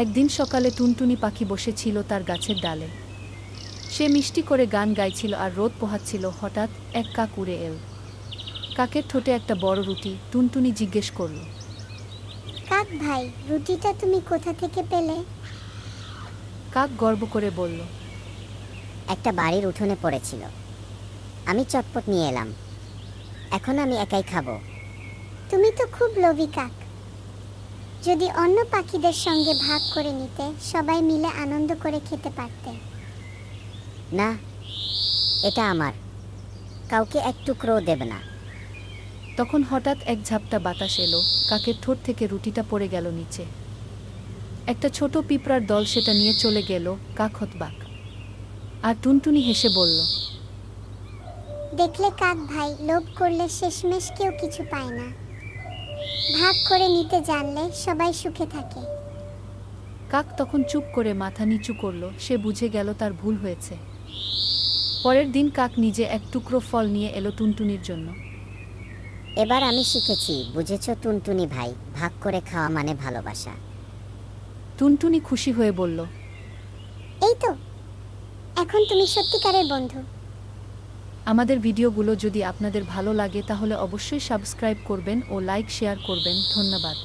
একদিন সকালে টুনটুনি পাখি বসেছিল তার গাছের ডালে। সে মিষ্টি করে গান গাইছিল আর রোদ পোহাচ্ছিল। হঠাৎ এক কাক উড়ে এল। কাকের ঠোঁটে একটা বড় রুটি। টুনটুনি জিজ্ঞেস করল, কাক ভাই, রুটিটা তুমি কোথা থেকে পেলে? কাক গর্ব করে বলল, একটা বাড়ির উঠোনে পড়েছিল, আমি চটপট নিয়ে এলাম। এখন আমি একাই খাবো। তুমি তো খুব লোভী কাক। যদি অন্য পাখিদের সঙ্গে ভাগ করে নিতে, সবাই মিলে আনন্দ করে খেতে পারতে। না, এটা আমার, কাউকে এক টুকরোও দেবে না। তখন হঠাৎ এক ঝাপটা বাতাস এলো। কাকের ঠোঁট থেকে রুটিটা পড়ে গেল নিচে। একটা ছোট পিঁপড়ার দল সেটা নিয়ে চলে গেল। কাক হতবাক। আর টুনটুনি হেসে বলল, দেখলে কাক ভাই, লোভ করলে শেষমেশ কেউ কিছু পায় না। ভাগ করে নিতে জানলে সবাই সুখে থাকে। কাক তখন চুপ করে মাথা নিচু করল। সে বুঝে গেল তার ভুল হয়েছে। পরের দিন কাক নিজে এক টুকরো ফল নিয়ে এলো টুনটুনির জন্য। এবার আমি শিখেছি, বুঝেছো টুনটুনি ভাই, ভাগ করে খাওয়া মানে ভালোবাসা। টুনটুনি খুশি হয়ে বলল, এই তো, এখন তুমি সত্যিকারের বন্ধু। আমাদের ভিডিওগুলো যদি আপনাদের ভালো লাগে তাহলে অবশ্যই সাবস্ক্রাইব করবেন ও লাইক শেয়ার করবেন। ধন্যবাদ।